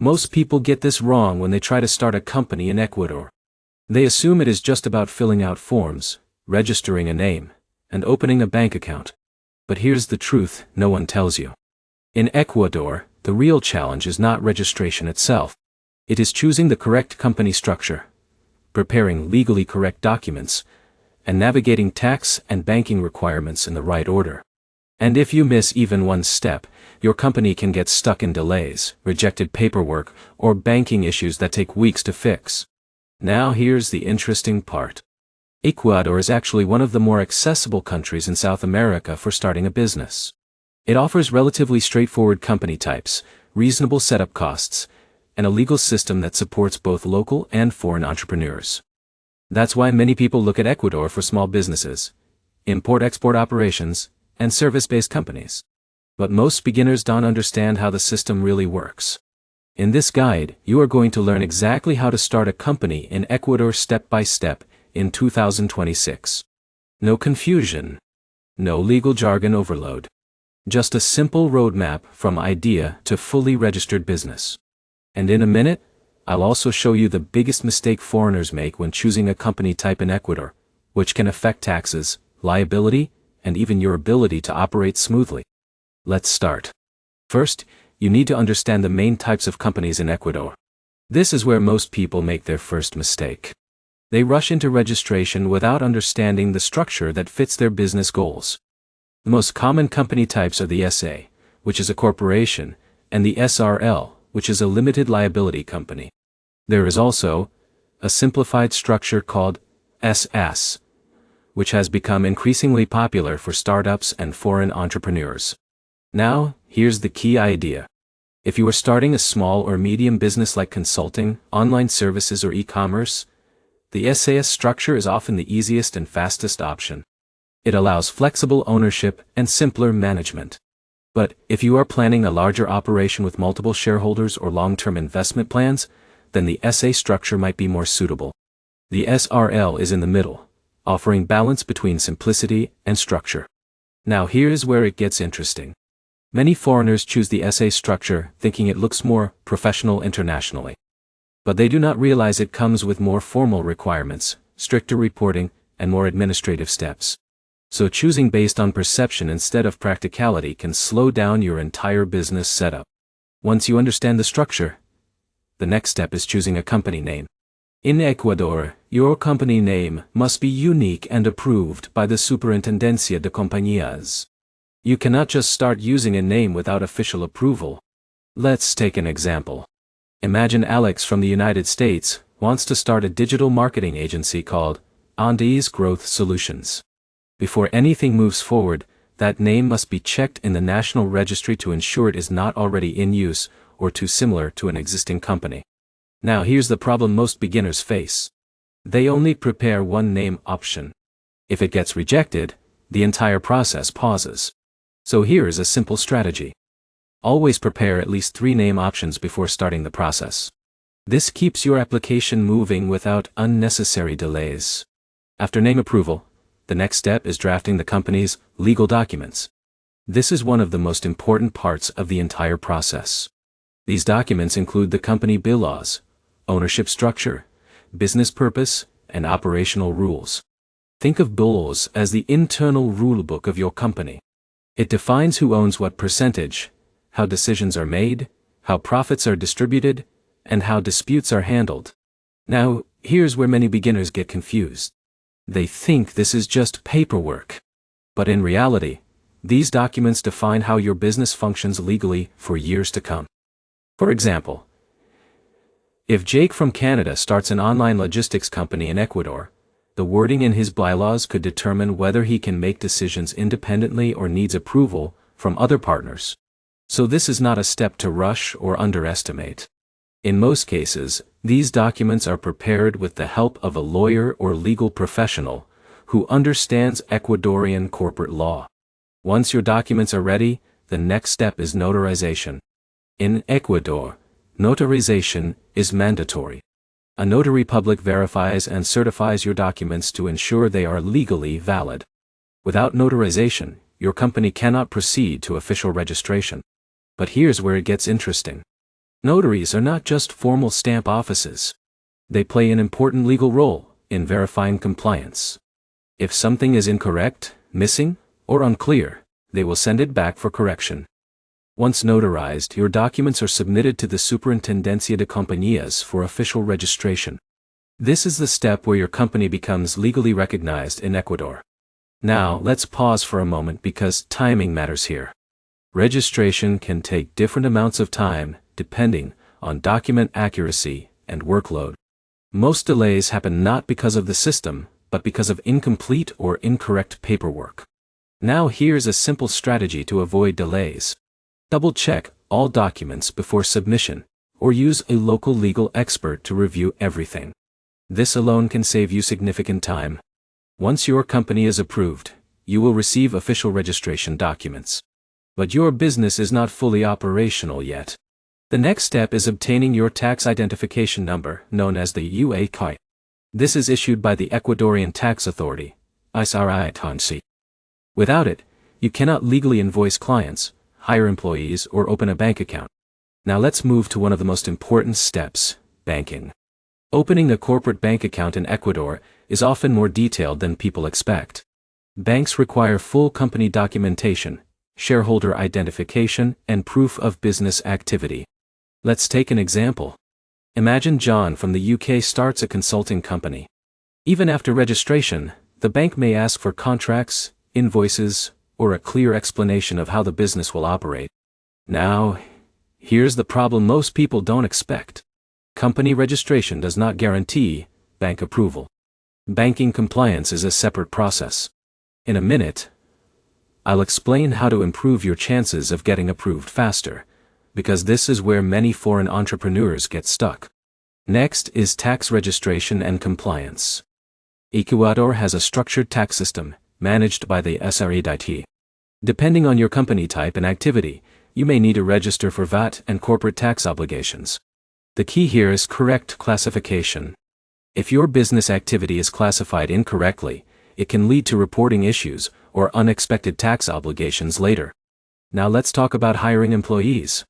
Most people get this wrong when they try to start a company in Ecuador. They assume it is just about filling out forms, registering a name, and opening a bank account. But here's the truth no one tells you. In Ecuador, the real challenge is not registration itself. It is choosing the correct company structure, preparing legally correct documents, and navigating tax and banking requirements in the right order. And if you miss even one step, your company can get stuck in delays, rejected paperwork, or banking issues that take weeks to fix. Now here's the interesting part. Ecuador is actually one of the more accessible countries in South America for starting a business. It offers relatively straightforward company types, reasonable setup costs, and a legal system that supports both local and foreign entrepreneurs. That's why many people look at Ecuador for small businesses, import-export operations, and service-based companies. But most beginners don't understand how the system really works. In this guide, you are going to learn exactly how to start a company in Ecuador step by step in 2026. No confusion. No legal jargon overload. Just a simple roadmap from idea to fully registered business. And in a minute, I'll also show you the biggest mistake foreigners make when choosing a company type in Ecuador, which can affect taxes, liability, and even your ability to operate smoothly. Let's start. First, you need to understand the main types of companies in Ecuador. This is where most people make their first mistake. They rush into registration without understanding the structure that fits their business goals. The most common company types are the SA, which is a corporation, and the SRL, which is a limited liability company. There is also a simplified structure called SAS, which has become increasingly popular for startups and foreign entrepreneurs. Now, here's the key idea. If you are starting a small or medium business like consulting, online services, or e-commerce, the SAS structure is often the easiest and fastest option. It allows flexible ownership and simpler management. But if you are planning a larger operation with multiple shareholders or long-term investment plans, then the SA structure might be more suitable. The SRL is in the middle, offering balance between simplicity and structure. Now here's where it gets interesting. Many foreigners choose the SA structure thinking it looks more professional internationally. But they do not realize it comes with more formal requirements, stricter reporting, and more administrative steps. So choosing based on perception instead of practicality can slow down your entire business setup. Once you understand the structure, the next step is choosing a company name. In Ecuador, your company name must be unique and approved by the Superintendencia de Compañías. You cannot just start using a name without official approval. Let's take an example. Imagine Alex from the United States wants to start a digital marketing agency called Andes Growth Solutions. Before anything moves forward, that name must be checked in the National Registry to ensure it is not already in use or too similar to an existing company. Now here's the problem most beginners face. They only prepare one name option. If it gets rejected, the entire process pauses. So here is a simple strategy. Always prepare at least 3 name options before starting the process. This keeps your application moving without unnecessary delays. After name approval, the next step is drafting the company's legal documents. This is one of the most important parts of the entire process. These documents include the company bylaws, ownership structure, business purpose, and operational rules. Think of bylaws as the internal rulebook of your company. It defines who owns what percentage, how decisions are made, how profits are distributed, and how disputes are handled. Now, here's where many beginners get confused. They think this is just paperwork. But in reality, these documents define how your business functions legally for years to come. For example, if Jake from Canada starts an online logistics company in Ecuador, the wording in his bylaws could determine whether he can make decisions independently or needs approval from other partners. So this is not a step to rush or underestimate. In most cases, these documents are prepared with the help of a lawyer or legal professional who understands Ecuadorian corporate law. Once your documents are ready, the next step is notarization. In Ecuador, notarization is mandatory. A notary public verifies and certifies your documents to ensure they are legally valid. Without notarization, your company cannot proceed to official registration. But here's where it gets interesting. Notaries are not just formal stamp offices. They play an important legal role in verifying compliance. If something is incorrect, missing, or unclear, they will send it back for correction. Once notarized, your documents are submitted to the Superintendencia de Compañías for official registration. This is the step where your company becomes legally recognized in Ecuador. Now, let's pause for a moment because timing matters here. Registration can take different amounts of time depending on document accuracy and workload. Most delays happen not because of the system, but because of incomplete or incorrect paperwork. Now here's a simple strategy to avoid delays. Double-check all documents before submission, or use a local legal expert to review everything. This alone can save you significant time. Once your company is approved, you will receive official registration documents. But your business is not fully operational yet. The next step is obtaining your tax identification number, known as the UACI. This is issued by the Ecuadorian Tax Authority, ISRI. Without it, you cannot legally invoice clients, hire employees, or open a bank account. Now let's move to one of the most important steps, banking. Opening a corporate bank account in Ecuador is often more detailed than people expect. Banks require full company documentation, shareholder identification, and proof of business activity. Let's take an example. Imagine John from the UK starts a consulting company. Even after registration, the bank may ask for contracts, invoices, or a clear explanation of how the business will operate. Now, here's the problem most people don't expect. Company registration does not guarantee bank approval. Banking compliance is a separate process. In a minute, I'll explain how to improve your chances of getting approved faster, because this is where many foreign entrepreneurs get stuck. Next is tax registration and compliance. Ecuador has a structured tax system, managed by the SREDIT. Depending on your company type and activity, you may need to register for VAT and corporate tax obligations. The key here is correct classification. If your business activity is classified incorrectly, it can lead to reporting issues or unexpected tax obligations later. Now let's talk about hiring employees.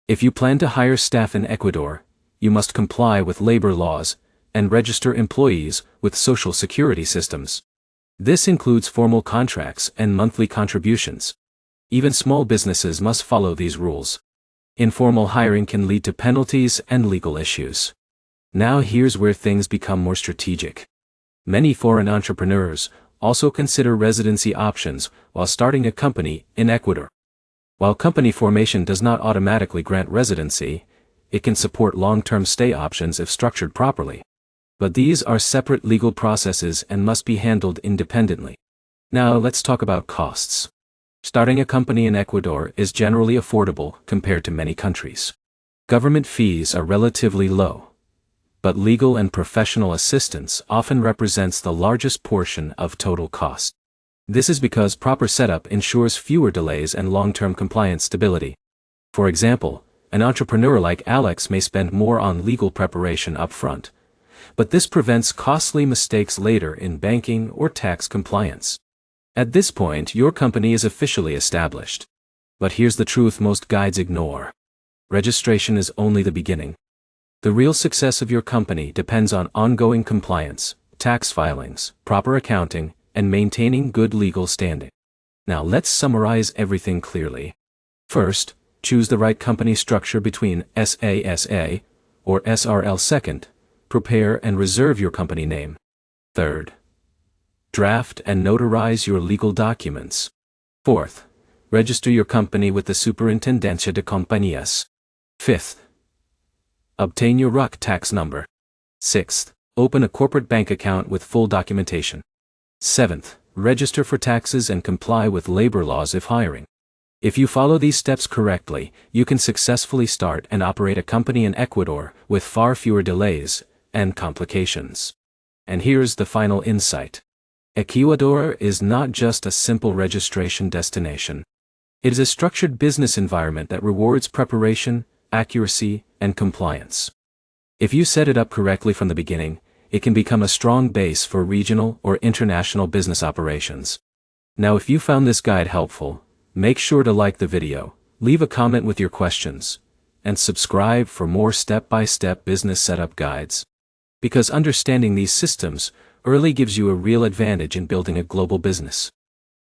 If you plan to hire staff in Ecuador, you must comply with labor laws and register employees with social security systems. This includes formal contracts and monthly contributions. Even small businesses must follow these rules. Informal hiring can lead to penalties and legal issues. Now here's where things become more strategic. Many foreign entrepreneurs also consider residency options while starting a company in Ecuador. While company formation does not automatically grant residency, it can support long-term stay options if structured properly. But these are separate legal processes and must be handled independently. Now let's talk about costs. Starting a company in Ecuador is generally affordable compared to many countries. Government fees are relatively low, but legal and professional assistance often represents the largest portion of total cost. This is because proper setup ensures fewer delays and long-term compliance stability. For example, an entrepreneur like Alex may spend more on legal preparation upfront, but this prevents costly mistakes later in banking or tax compliance. At this point, your company is officially established. But here's the truth most guides ignore. Registration is only the beginning. The real success of your company depends on ongoing compliance, tax filings, proper accounting, and maintaining good legal standing. Now let's summarize everything clearly. First, choose the right company structure between SASA or SRL. Second, prepare and reserve your company name. Third, draft and notarize your legal documents. Fourth, register your company with the Superintendencia de Compañías. Fifth, obtain your RUC tax number. Sixth, open a corporate bank account with full documentation. Seventh, register for taxes and comply with labor laws if hiring. If you follow these steps correctly, you can successfully start and operate a company in Ecuador with far fewer delays and complications. And here's the final insight. Ecuador is not just a simple registration destination. It is a structured business environment that rewards preparation, accuracy, and compliance. If you set it up correctly from the beginning, it can become a strong base for regional or international business operations. Now if you found this guide helpful, make sure to like the video, leave a comment with your questions, and subscribe for more step-by-step business setup guides. Because understanding these systems early gives you a real advantage in building a global business.